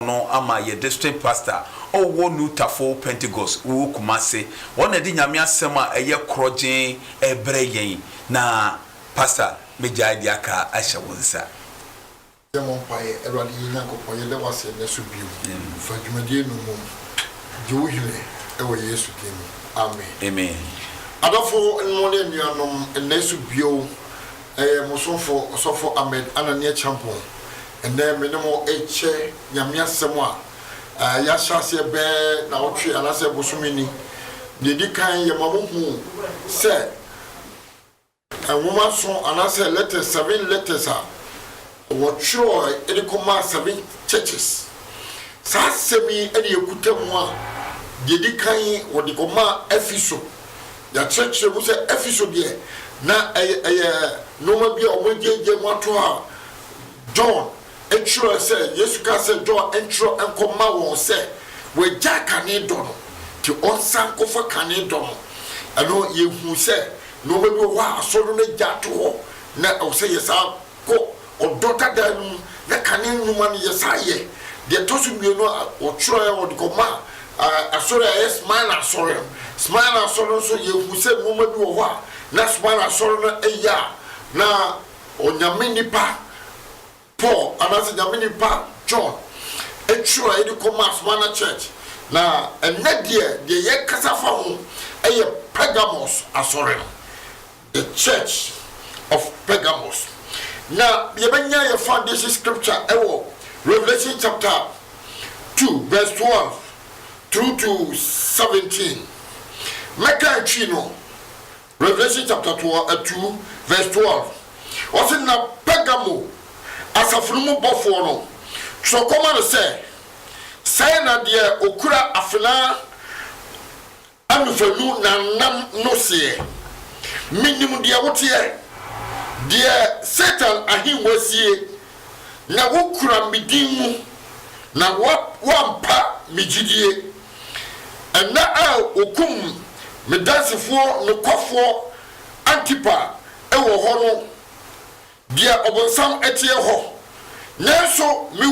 no ama ye district pastor owo Nutafo Pentecost wo Kumase wona di nyame asem a eye krogen ebre yen na pastor meja di aka ahye wonsa demo pae erwade Nyankopon ye lewase ne so biu fa dwumadie no mum je wo hire e wo Yesu dim amen amen adofo nmole nuanom ne so biu musofo osofo Ahmed Anania Champon ene menemo eche nyame asem a ya hyase be na otwe anase bosomini de di kan ye mamuhu se anwoma so anase letters 7 letters a watchro edikoma 7 churches sa semi ene yekutamu a de di kan wodikoma Efeso ya church mu se Efeso de na noma bia omojeje mwato a John entro say Yesu ka say John entro enkoma won say we jakane do no ti onsan kofa kane do no ano yehu say noma bi wa asoro na jato ho na o say yesa ko odota dan na kane numa ne yesa ye de tosu mienu o tro e o dikoma asoro yes man asoro so yehu say noma bi wo ho na smana asoro na eya na onyame nipa Paul anase nyame nipa John etro edi commerce mana church na enadie de ye kasafa ho eye Pergamos asore the church of Pergamos na ye benya ye foundation scripture ewo Revelation chapter 2 verse 12 through to 17 meka chino Revelation chapter 2 verse 12 what's in na Pergamo asafunu bofo no so koma no say na de okura afena amfanu nanam no se minim de wote de Satan ahinwasie na wokura midin mu na wampa migidie ana a okum medansefo no kwafo Antipa ewo ho no dia obonsam etie ho nenso mi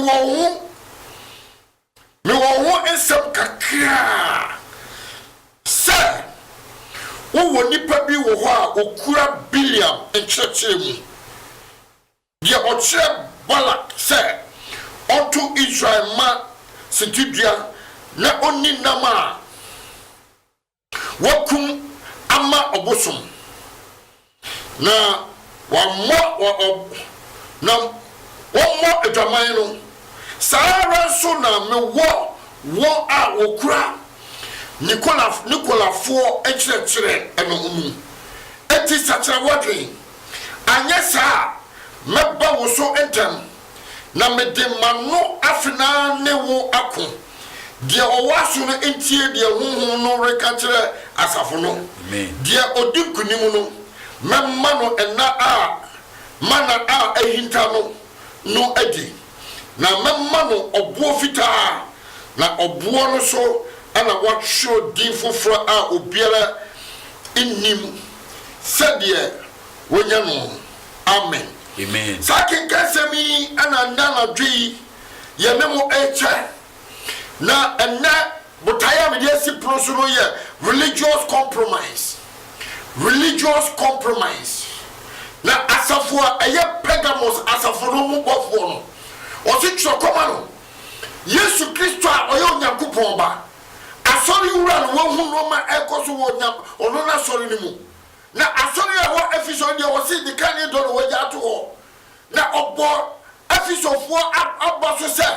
wo ensem kakra se wo nipa bi wo ho a okura billion enchechire mu dia ochire Balak se onto Israel ma sitidua na onni nama wakum ama obosom na wamo edwaman no sara so na me wo a okura Nicola fo echire eno mu eti sachira wadwe anya sa meba wo so entem na me de mano afina ne wo ako de owaso no entie de huhu no reka kire asafo no de odinkunim no memma no mana a ehinta no adi na memma no obuo fita na obuo no so ana watcho din foforo a obiara innim sadie wonya no amen sakin kasemi ana ndana dwi ye memo eche na enna botaya me dey si proso no ye religious compromise na asafo eye Pergamos asafo no mu bofo no o si chokoma no Yesu Kristo a oye Onyankopon ba asori wura no wo hu no ma ekoso wo nyam ono na sori ni mu na asori a wo Efeso de wo si di kan do no waja to ho na obo Efeso fo abaso se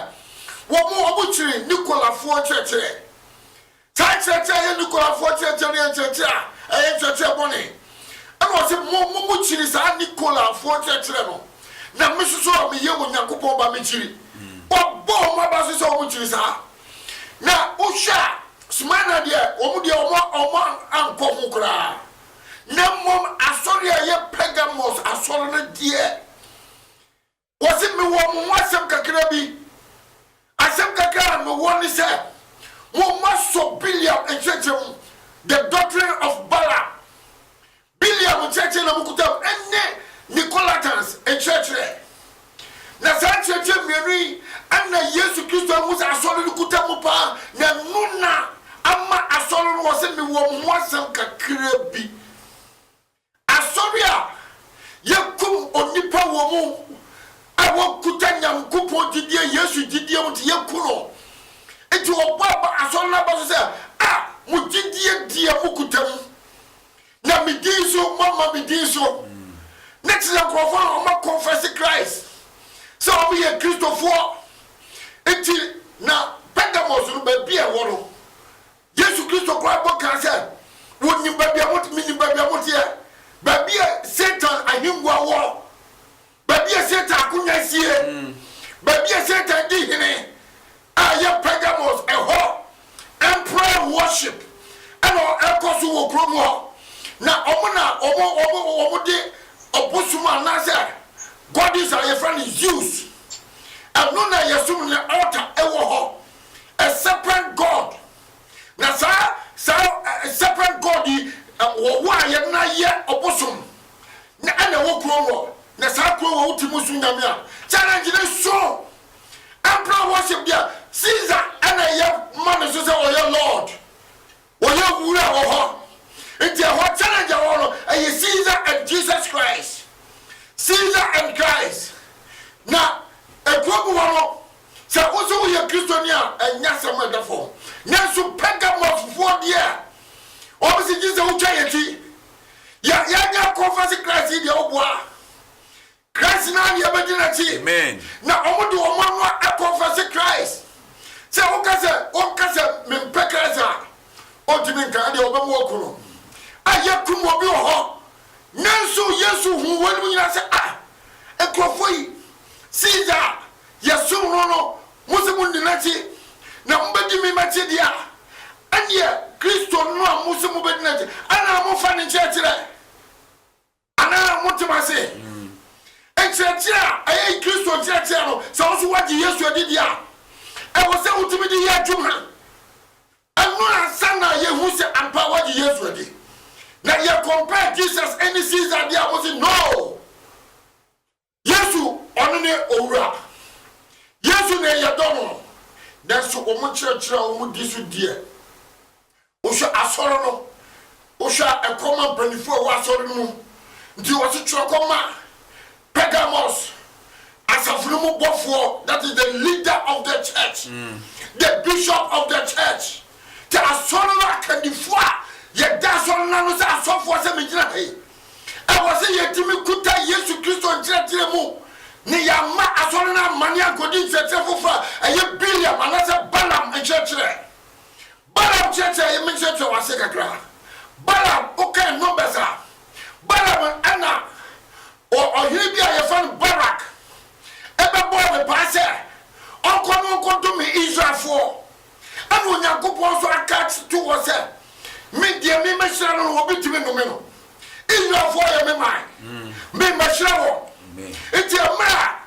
wo mu obuchiri Nicola fo chechire ye Nicola fo chechire eye chechire boni ano se mo chiri sa Nicola fo chechire no na mesuso me ye Onyankopon ba me chiri obo ma ba so mo chiri sa na usha smana de omu de omo anko ho kra na mom asori ye Pergamos asori na de wasi me wo mo asem kakra bi asem kakra me wo ni se mo maso billion enchechem the doctrine of Balaam billion enchechem na mukutam enne Nicolaitans enchechem na sa cheche mienu ana Yesu Kristo mu sa asoro ni kuta mu pa na nuna ama asoro no wose mi wo mu asem kakra bi asoro a yekum onipa wo mu awo kuta Nyankopɔn didie Yesu didie mu te yekuno enti oba asoro na ba so se mu didie die mu kutam na mi din so mama mi din so next year crofo o ma confess Christ so we are Christopher enti na Pergamos no ba bia wo no Yesu Kristo kwa boka se woni ba bia mot mini ba bia mot ye ba bia Satan ahimwa wo ba bia Satan akunya sie ba bia Satan di hene ya Pergamos ho emperor worship and ekoso wo kromo na omo de oposuma na say God is our friend Zeus and no na yesum na altar ewo ho a separate God na sa separate God wo wa ye na ye oposum na ana wo krowo na sa krowo utimu sunyame a challenge ne so emperor worship dia Caesar ana ye man so say o ye Lord o ye wura wo ho it's a what challenge I Caesar and Jesus Christ. Caesar and Christ. Now, a problem so also we are Christiania and Yasama the form. Nasu Pergamos for the year. Obviously, Jesus will try it. Ya confess Christ in your bois. Christ now your virginity. Amen. Now, I do a confess Christ. So, Okasa, men Pekasa. Ultimate, the Obama. Ayakum obi ho nanso Yesu hu wanu nyina se ekrofoi Caesar Yesu no musimu ndinachi na mbedi mi machi dia anye Kristo no a musimu bedinachi ana mo fa ne chechire ana mo timase chechire ayi Kristo chechire no so so waji Yesu adidia e wo se utimi di ya dwuma anu asana yehu se ampa waji Yesu adi. Now you compare Jesus any Caesar there was no. Yesu onune owura. Yesu ne yadono. That's omo church omo disu die. Osha asoro no. Osha e common penifo wa asoro no. Nti wasi chokoma Pergamos asafunu bofo, that is the leader of the church. The bishop of the church. The asoro na kanifo ye daso nanu sa asofo se mejina he e wose yetimi kuta Yesu Kristo nkyerɛkyerɛ mu ne ya ma asɔre na mane agodi nkyerɛkyerɛ fofa ɛyɛ Biliam anase Balaam nkyerɛkyerɛ Balaam kyerɛkyerɛ ye menkyerɛkyerɛ wase kakra Balaam okay numbers a Balaam ana ɔhene bi a yɛfa no Barak ɛbɛbɔ me pa sɛ ɔnkɔ dome Israelfoɔ ɛna Onyankopɔn so aka to wɔ sɛ me dia me mashira no obitimi no me no Israel for ye me man me mashira wo enti amra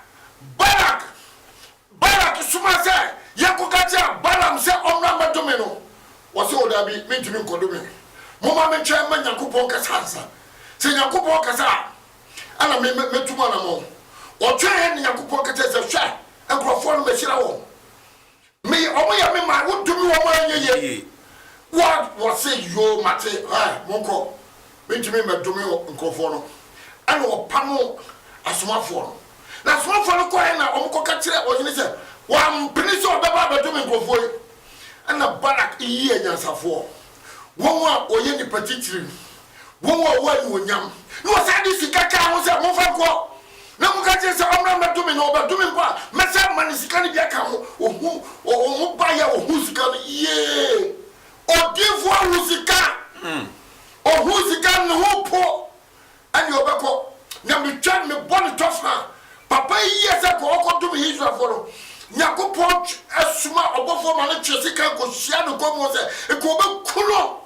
Barak suma say yakokatia Balaam say omra madome no wo se odabi me ntimi nkodome mo ma me twa ma Yakobon kasa se Yakobon kasa ana me tuma na mo o twa ye Yakobon kasa se hwa enkrofo no mashira wo me omo ya me man wo dumi wo ma anyeye. What was say yo mate monko mentimi medome nkofo no ana opamo asomafo no na asomafo no kwa na omkoka kire oyini se wa mpini so beba bedome nkofo yi ana Barak yi anyansafo won a oye ni patitiri won a wani onyam no sadi sika ka ho se mofa ko na muka kire se omra medome no bedome mpa mesa mani sika ni bia ka ho ohu ba ya ohu sika no ye Odifo husika husika no hopo ani obeko na metwa me bone tofna papa yesa ko okodo me Israel foro Yakobon asuma obofo ma ne twesika ko hia no komo se e ko be kuno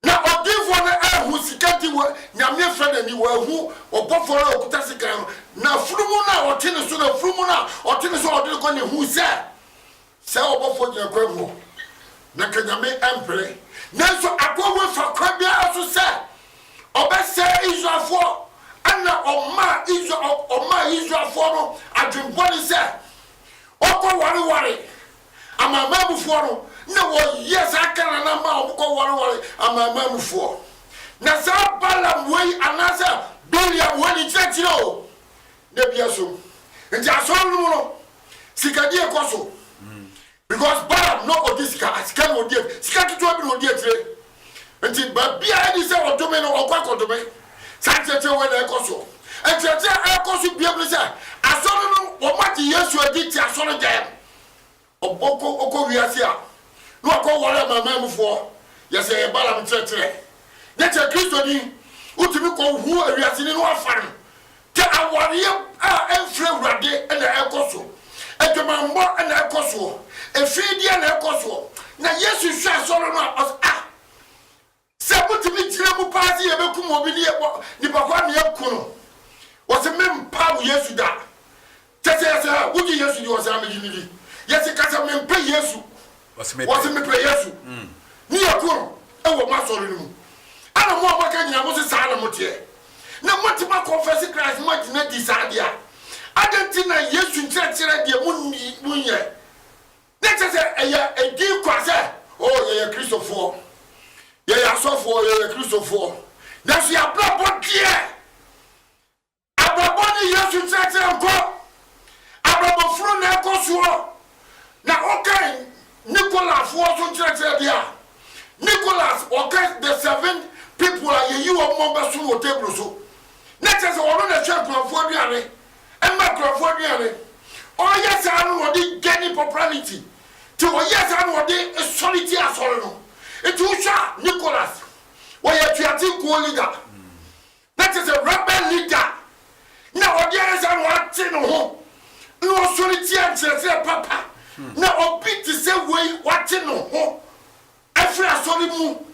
na odifo na husika ti wo nyame fra na ni wo hu obofo na okuta sika na furumu na otene so na furumu na otene so odele ko ne hu se obofo gina kwavu na kanyame empre nanso akowe fa kwabia aso se obese Israelfo ana oma Israel for no adwemboni se okọ ware amamamufoɔ no na wɔ yes akana na ma okọ ware amamamufoɔ na sa Balaam wei anasa Biliam wani kyerɛkyerɛ o na bia so nti asɔre no no sikadie kɔ so because Balaam no sika no odi sika tutu bi no odi etire nti ba bia edi sɛ odome no okɔ akɔdome sankyɛkyɛ wɛ na ɛkɔ so ɛkyerɛkyerɛ ɛkɔ so bia bi sɛ asɔre no wɔmate Yesu adi ti asɔre gyan ɔkɔ wiase a na ɔkɔ wɔre amamamufoɔ yɛsɛ Balaam kyerɛkyerɛ ne kyerɛ Kristo ni utumi kɔ hu awiase ni no afare te awariye a ɛmfrɛ Awurade ɛna ɛkɔ so adwamambɔ ɛna ɛkɔ so efidie ɛna ɛkɔ so na Yesu hwɛ asɔre no a sɛ mutumi gyina mu paase yɛbɛkum obi nipa kwa ne yɛku no wɔsɛ mempa wo Yesu da kyɛ sɛ yɛsɛ wogye Yesu di wɔsɛ amegye ne di yɛsɛ kasa mempɛ Yesu wɔsɛ mepɛ Yesu ne yɛku no ɛwɔ masɔre no mu ana mo abaka nyina mo se saa na mo teɛ na mo te ma confess Christ mo gyina di saa dia adenti na Yesu nkyerɛkyerɛ deɛ mo nyɛ ne kyɛ sɛ ɛyɛ edi kwa sɛ yɛyɛ Kristofoɔ yɛyɛ asɔfoɔ yɛyɛ Kristofoɔ na so yɛabrabɔ deɛ abrabɔ ne Yesu nkyerɛkyerɛ nkɔ abrabɔ furu na ɛkɔ soɔ na ɔka Nicolafoɔ so nkyerɛkyerɛ deɛ Nicholas ɔka the 7 people are you mobile so table so. Next as one the church for the and macro for the oh yes, I know what they gain popularity. To yes, I know what they solitary as all. It was Nicholas. Why you think leader? That is a rebel leader. Now yes, I want to know. No solitary say papa. Now beat the same way watching no. Every asolimu.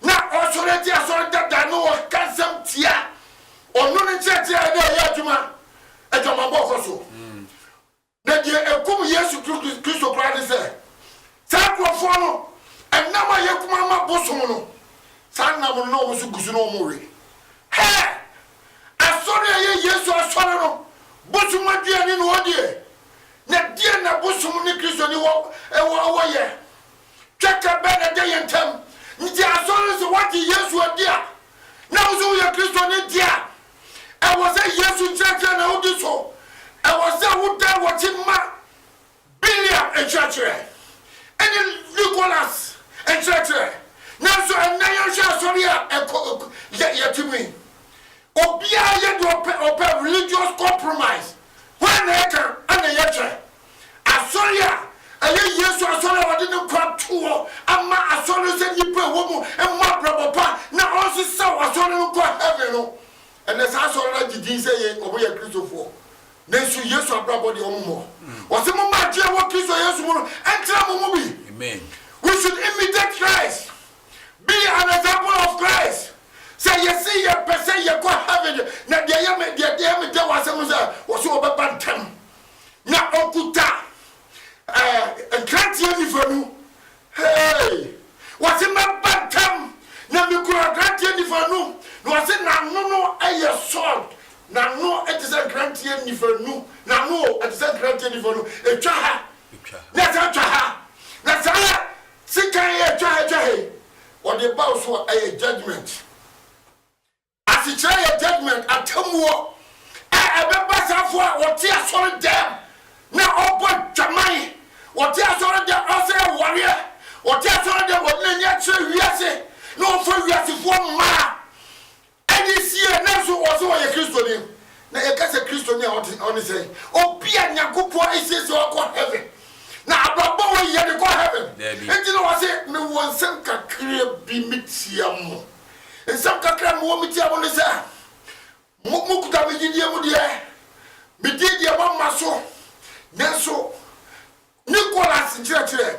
Na authority asɔre dada no kansam tia ɔno ne kyerɛkyerɛ na ɛyɛ adwuma bɔkɔ so na deɛ ekum Yesu Kristo kora ne sɛ saa nkurɔfoɔ no ɛnam a yɛkum ama bosom no saa nam no na ɔmo so gusu na ɔmo we asɔre a yɛ Yesu asɔre no bosom aduane no ɔdeɛ na deɛ na bosom ne Kristo ne ɛwɔ yɛ twɛka bɛ na de yɛ ntam nti asɔre so what Yesu adia na wo yɛ Kristo ne dia ɛwɔ sɛ Yesu nkyerɛkyerɛ na wodi so ɛwɔ sɛ woda wɔte ma Biliam nkyerɛkyerɛ ɛne Nicholas nkyerɛkyerɛ nanso ɛnɛ yɛhwɛ asɔre a yɛtumi obiara yɛ de ɔpɛ religious compromise wɔn na ɛka ana yɛtwɛ asɔre a ɛyɛ Yesu asɔre a wɔde ne nkwa toɔ ama asɔre sɛ nipa wɔ mu ɛma brabɔpa na ɔnso sɛ asɔre no kɔ heaven no ɛnɛ saa asɔre no gyidin sɛ yɛ ɔmo yɛ Kristofoɔ nanso Yesu abrabɔ deɛ ɔmo mɔ wɔsɛ mo ma agye wɔ Kristo Yesu mu no ɛntra mo mu bi amen. We should imitate Christ, be an example of Christ. Say you see your person you go heaven na deɛ yɛ me de wasɛm sɛ wɔsɛ wɔbɛba ntam na ɔkuta nkrantie nifanu hey wasi mabantam na mikura nkrantie nifanu na wasi nanu no ɛyɛ sword nanu ɛtise nkrantie nifanu nanu ɛtise nkrantie nifanu etwa ha na sa twa ha na sa sikan yɛ twa ha wɔde ba so ɛyɛ judgment asikyerɛ yɛ judgment atamuo ɛbɛba safo a wɔte asɔre dɛm na ɔbɔ dwaman wɔte asɔre dɛm ɔsɛ wɔreɛ wɔte asɔre dɛm wɔde nyɛ kyerɛ wiase na ɔfɔ wiasefoɔ mmaa ɛne sie na so wɔsɛ wɔyɛ kristoni na yɛka sɛ kristoni a ɔne sɛ obi a nyankopɔn ɛsiesie ɔkɔ heaven na abrabɔ wɔ yɛ de kɔ heaven enti na wɔsɛ mewɔ nsɛm kakra bi metia mo nsɛm kakra mewɔ metia mo ne sɛ mukuta megyidiɛ mu deɛ medie mama so nanso Nicholas nkyerɛkyerɛ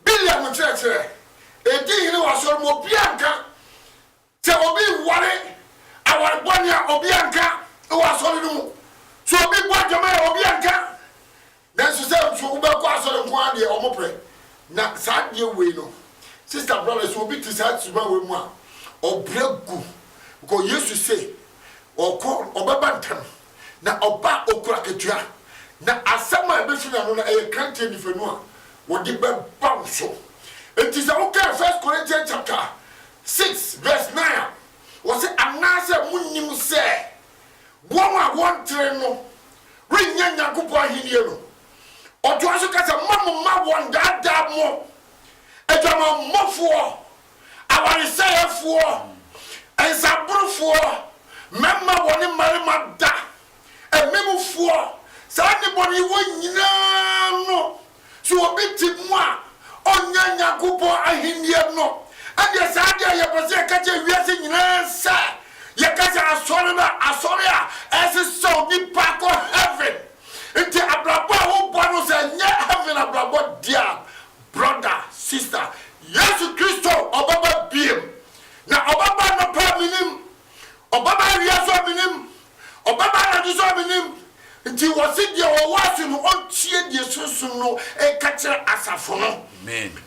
Biliam nkyerɛkyerɛ edi hene wasɔre mo obi anka sɛ obi ware awarebɔne a obi anka wasɔre no mu so obi bɔ dwama a obi anka nanso sɛ nso wobɛkɔ asɔre nko a deɛ ɔmo pɛ na saa deɛ wei no sister brother so obi te saa tuma wei mu a ɔbrɛ gu ko Yesu say ɔkɔ ɔbɛba ntɛm na ɔba okura ketua na asɛm a ɛbɛfi na no na ɛyɛ krante nifanu a wɔde bɛba so enti sɛ woka 1 Corinthians chapter 6 verse 9 wɔsɛ anaasɛ munnim sɛ wɔn a wɔntere no renya Nyankopɔn ahenni no ɔtoa so ka sɛ mamma wɔn daadaa mo adwamammɔfoɔ awaresɛefoɔ nsaborofoɔ mɛma wɔne mmarima da ɛmemufoɔ saa nnebɔne wɔ nyinaa no so obi ti mu a ɔnya Nyankopɔn ahenni no ɛdeɛ saa deɛ yɛpɛ sɛ yɛka kyɛ wiase nyinaa sɛ yɛka sɛ asɔre a ɛsesɛ nipa kɔ heaven nti abrabɔ a wobɔ no sɛ nyɛ heaven abrabɔ deɛ brother sister Yesu Kristo ɔbaba biem na ɔbaba no pa minim ɔbaba wiase minim ɔbaba na so minim nti wɔsi deɛ wɔwɔ no ɔntie deɛ sunsun no ɛka kyerɛ asafo no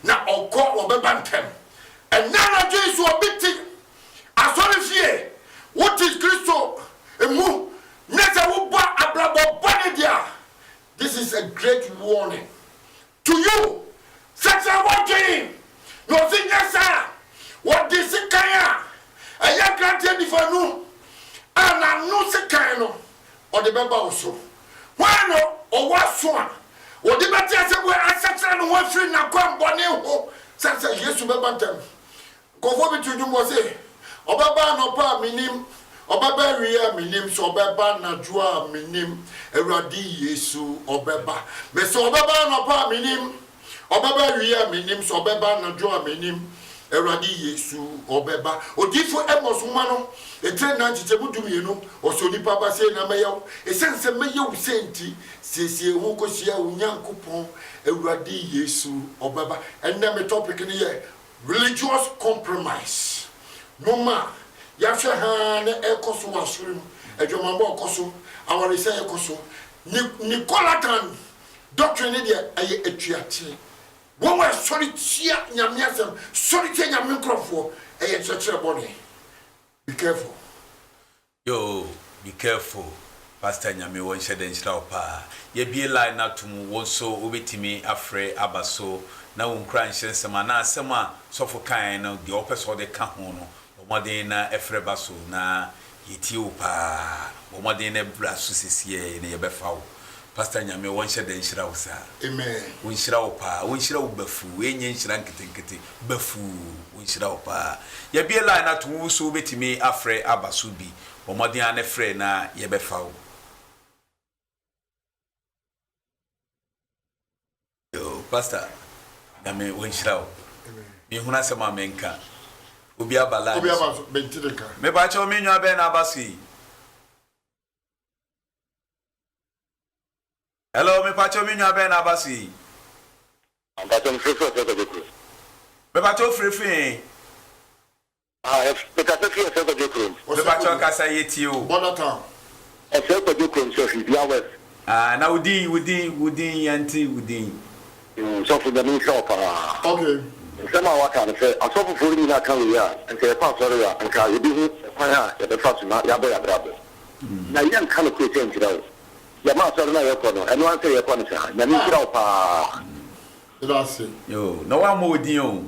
na ɔkɔ ɔbɛba ntɛm ɛna na Jesu ɔbiti asɔre fie wote Kristo emu na sɛ wobɔ abrabɔ bɔne deɛ this is a great warning to you sɛsɛ wɔdwen na ɔsi nyɛ saa wɔde sikan a ɛyɛ krante nifanu a n'ano sikan no ɔde bɛba wo so wɔn no ɔwɔ so a wɔde bɛte asɛ wɔ asakyerɛ no wɔn afiri n'akɔmbɔne ho sɛsɛ Yesu bɛba ntɛm nkɔfo bi tudum wɔ se ɔbɛba anɔpa a minim ɔbɛba awie a minim sɛ ɔbɛba anadwo a minim Awurade Yesu ɔbɛba mɛsɛ ɔbɛba anɔpa a minim ɔbɛba awie a minim sɛ ɔbɛba anadwo a minim Awurade Yesu ɔbɛba odifo ɛmɔsoma no etre na nkyekye mu dumienu ɔsɔ nipa ba sɛ na mɛyɛw esense mɛyɛw senti siesie ho kɔhyia wo Nyankopɔn Awurade Yesu ɔbɛba ɛnna me topic ne yɛ religious compromise noma yahwɛ ha na ɛkɔso wasoro adwamabɔ ɔkɔso awaresɛ ɛkɔso Nicolaitan doctrine ne deɛ ɛyɛ atuate wɔn wɔ sɔre tia nyame asɛm sɔre tia nyame nkurɔfoɔ ɛyɛ kyerɛkyerɛ bɔne be careful be careful Pastor Nyame won hyɛ nhyira pa ye bie line na tum won so obetimi afrɛ aba so na won kra nhyɛ nsɛm na asɛm a sɔfo kan no de opɛ so de ka ho no ɔmɔden na ɛfrɛ ba so na yɛtie wo pa ɔmɔden na bra so sesie na yɛbɛfa wo Pastor Nyame won hyɛ nhyira wo sa amen won hyira wo pa won hyira wo bafu enye nhyira nketenkete bafu won hyira wo pa ye bie line na tum wo so obetimi afrɛ aba so bi ɔmɔden na frɛ na yɛbɛfa wo Pastor Nyame won hyira wo me huna sema menka obi abala bentireka me ba che o me nwa be na abasi hello me pa che o me nwa be na abasi amba to mfrefo to go me pa che o frefin me ka se fie se go jokro me pa che o ka sa yeti o bonata e se go jokro so fi bia west na udin yanti so for the new shop okay sama waka no say asofo fori ni na kan wi a nke pa sorry a nka ye bi hu kwan a ye be fa so na ya be ya brabo na ye nka no ko ten tira o ya ma sorry na ye ko no eno an say ye ko no sa na ni tira o pa ilasi yo no wa mo odin o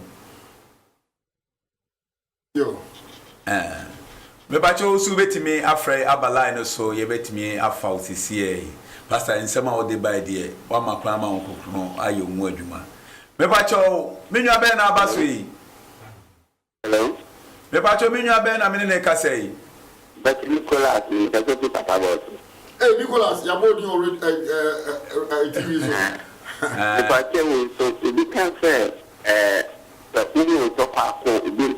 yo me ba che o su betimi afrɛ abala no so ye betimi afa osisi Pastor nsema o de by there wa makra ma won ayo mu adwuma me pa cho me nwa be na abaso yi hello me pa cho me nwa be na me ne ka sei but Nicholas ni ka go papa boss hey Nicholas ya body already TV me pa che wo so bi kan say the you to pa ko bi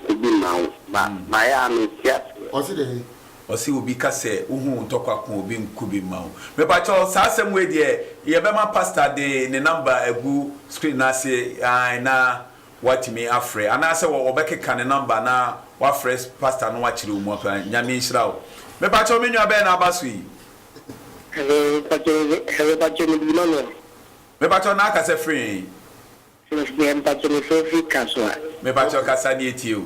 ma ya no tia o si de osi obi ka se uhu ntokwa ko obi nkubi mawo me pa cho sa asem we de ye be ma pastor de ne number agu screen na se na watimi afre ana se wo obekeka ne number na wa fresh pastor no wa kire mu pa nyame nhira wo me pa cho me nwa be na abaso yi hello pa cho ni bi no me pa cho na ka se free me pa cho ni free kaso me pa cho ka sa ni etie o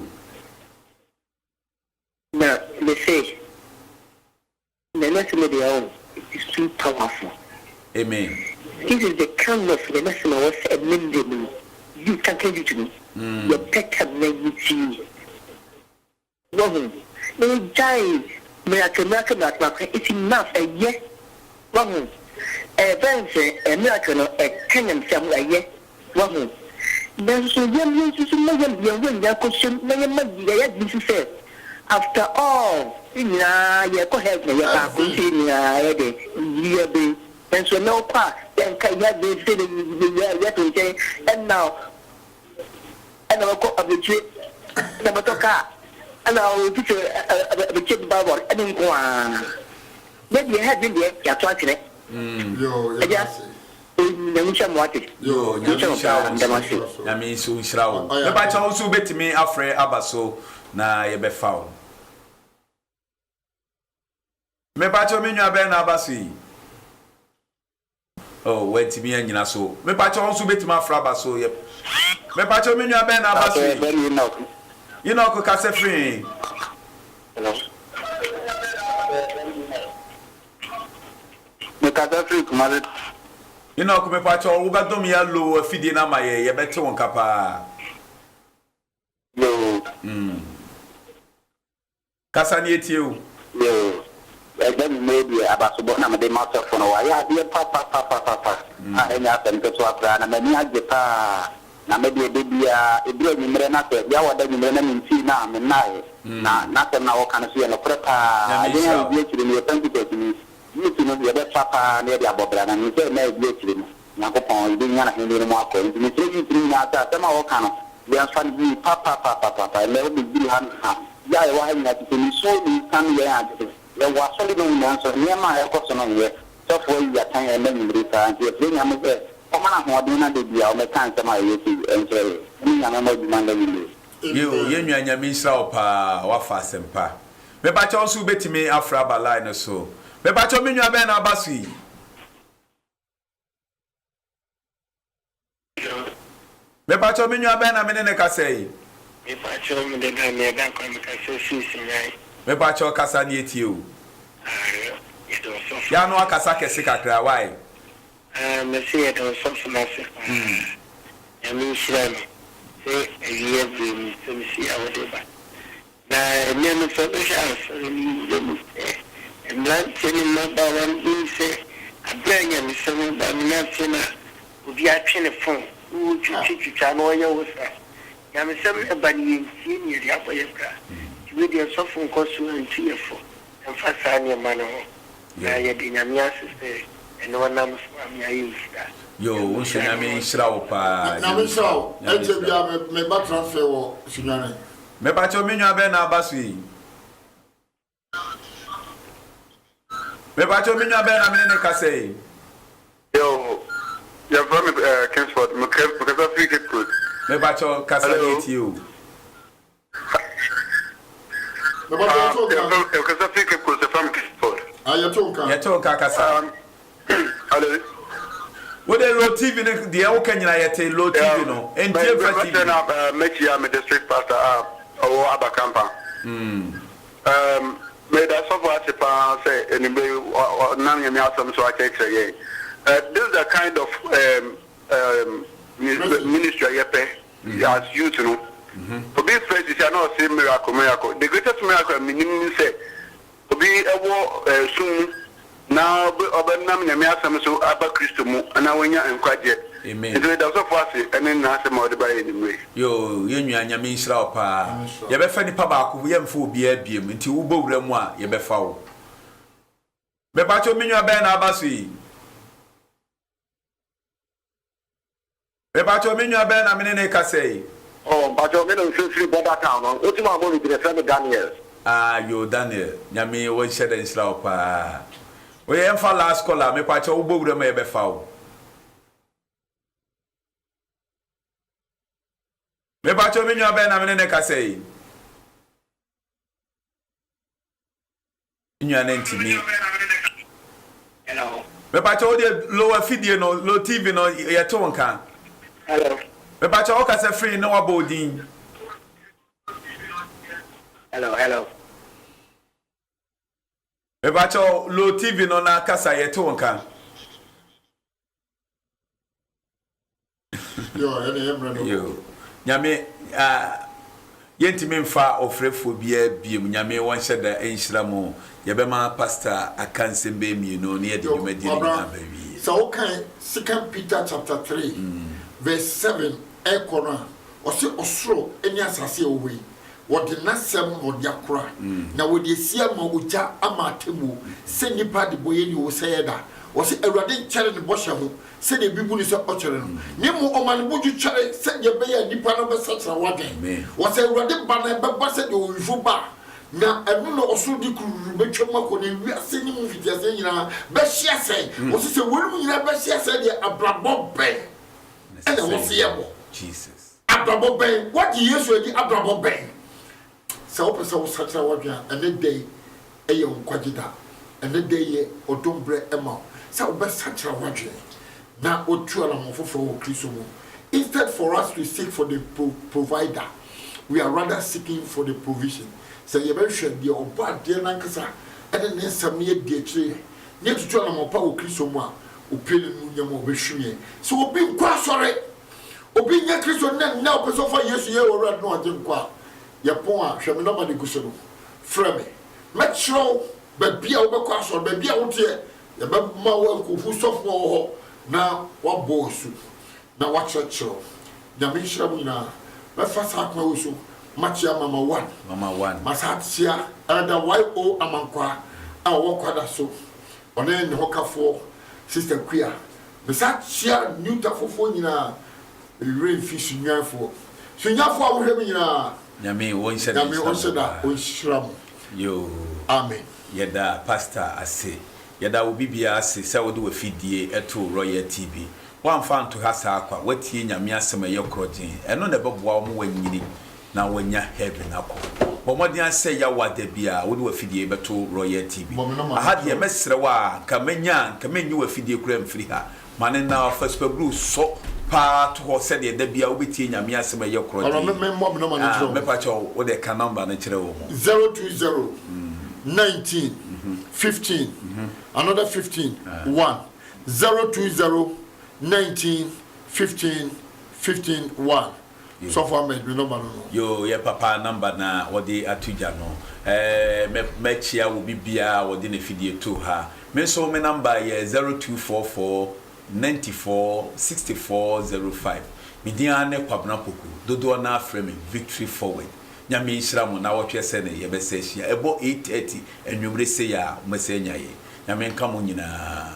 na le say the next media is too powerful. Amen. This is the kind of the national was amendment. You can tell you to me. Your pet have made you see. No, no, die. Miracle, it's enough. A yes. Wrong. A venture, a miracle, a cannon, some a yes. Wrong. Then so young used to know when their question, no money, this is it. After all, yeah, go ahead, yeah, and so no part, then can you have been sitting and now, and I'll go up the trip, never talk out, and I'll put a chip bubble, and then go on. Maybe you had been there, you're talking it. Yes. Yo, I mean, so shroud. The batch also bet me afraid abaso na ye be found. Me batch me nwa be na abasi. Oh, wait to me and so. Me batch also bet me afraid abaso ye. Me batch me nwa be na abasi. You know, ko kase free. Hello. Me kase free kumale. You know, come patch all over them yellow feeding on my ye better one capa. Yo, Cassaniet you. Yo, then maybe about to born the master for a while. Dear papa. I have them to swap and many at the pa. Now maybe a baby, a dear Mirena, Yawa, the Mirena in Tina, and night. Nothing now can see a prepper. I didn't get to the authentication. You know the other papa near the Abobran and you say, maybe Nakopon, being a Hindu Marco, and you say you bring out that Tamaucano. They are trying to be papa, and never be hand. Yeah, why not to be so be some year. There was solid answer near my person on here. So for you are time and then you return to a thing. I'm there. Come on, what do not be our mechanic to my YouTube and say, I'm not demanding you and your Misa pa, or fast and pa. But I also bet me after a line so. Me bacho mi nwa ben abasi. Me bacho mi nwa ben na me ne kasei. Me bacho mi de na me dan ko me kasei sisi nyai. Me bacho kasa ni eti o. Ya no akasa kese kakra why? Me say it was something else. Ya mi shira me. Say ewie bi so me see awode ba. Na me no so be sha ni and that telling my one in say, I bring him some by nothing. Would be a phone. Who to teach you to know your was that. Yam somebody in senior, the upper with your soft phone cost and tearful and fast on your man. Yeah, you're in your sister, and no one knows what I use that. Yo, we should have been Shraupa. Now, we saw, I tell you, my back transfer or Sinane. Me bacho mi nwa ben abasi. Me bacho mi nwa ben na me ne kasei. Yo, you're from Kingsford, because I think it's good. Me bacho kasa ni eti o. Because I think it's good from Kingsford. Ya tonka kasa. Hello. What the low TV ne the o kanyina yete low TV no. Entie fa TV. Na make you am the district pastor or Abakampa. May that so far to say anybody none of me awesome so I take say this is the kind of ministry you pay as you to know. To be first is not say miracle. The greatest miracle meaning say to be a war soon now Obanam Yamiasam so Abba Christomu and now when you're in Quajet. Amen. It was so fast and then answer more by anyway. Yo, you nyame Israel pa. Ye be fa nipa ba ko ye mfo obi abiem nti wo bowura mu a ye be fa wo. Be ba cho menwa be na abaso yi. Be ba cho menwa be na mene ne kasei. Oh, but you're going to free border town. What's my money to the friend Daniel? Ah, yo Daniel, nyame wo shede Israel pa. We ye mfa last caller me pa cho wo bowura mu ye be fa wo. Me bacho mi nwa be na me ne kasei. Nwa na ntimi. Hello. Me bacho de lower video no, low TV no ye to nka. Hello. Me bacho o kase free no abodin. Hello. Ebacho low TV no na kasa yeto wonka. Yo, nyame yentimi mfa ofrefo bia biem nyame won hyeda enhyira mo yebema pastor akansembe mienu ne yede dwumadi ni na bawi. So okay, 2 Peter chapter 3 verse 7 ekona ose osoro eni asase owe wode nasem wode akora na wode esia ma oja amatemu se nipa de boye ni wo seyeda wose awurade nkyere ne bɔhyɛ ho se ne bibu ni se ɔkyere no ne mu ɔmane boju kyere se ye be ya nipa no be sakra waden wose awurade ba na be ba se de owifo ba na ɛno no ɔso di kuru betwa mako ne wiase ni mu fitiase nyina be hia se wose se wɔnu nyina be hia se de abrabɔ ben ɛna wose ye bo Jesus abrabɔ ben what yesu edi abrabɔ ben se wo pese wo sakra wadwan ɛne dai ɛyɛ nkwagida ɛne dai ye odombre ɛma sa obesatra wadwe na otu ala mofofo wo Kristo mu. Instead for us to seek for the provider, we are rather seeking for the provision. So you be hwe de oba de nankasa ene ne nsam ne de akire ne tutu ala mopa wo Kristo mu a opele nu nyam obehwie so obi nkwa sore obi nya Kristo na opeso fa Yesu ye wo red no ade nkwa ye pon a hwe me no ma de guso no frame metro ba bia wo be kwa sore ba bia wo te ya ba ma wa nkofu sofo ho na wa bosu na wa churchill na me hira mu na ba fa sa kwa wo so machia mama 1 masatia ada yo amankwa a wo kwada so one ne hokafo sister Quia masatia nyuta fofo nyina rein fish nyafo sunyafo a wo hwem nyina nyame won hyeda on hira mu yo amen yeda pastor ase yada wo bibia ase se wo de wafidie eto Royal TV wamfa nto hasa akwa watie nyame asem ye krogen eno na beboa wo wanyini na wanya heaven akọ bomodian se ya wada bia wo de wafidie beto Royal TV aha de mesre wa kamanya kamenyi wafidie kura mfiri ha mane na first pebru so pa to se de da bia wo betie nyame asem ye krogen me pa cho wo de ka number na kire wo 020 19 15 another 15 1 020 19 15 15 1 so far me number no yo ye papa number na wodi atuja no me chia wo bibia wodi na fidie to ha me so me number ye 0244 94 6405 midia ne kwabna poku dodo na frame victory forward nyame nhira mo na wotwe se ne ye be se hia ebo 8:30 enwumre se ya mo se nyaye nyame nka mo nyina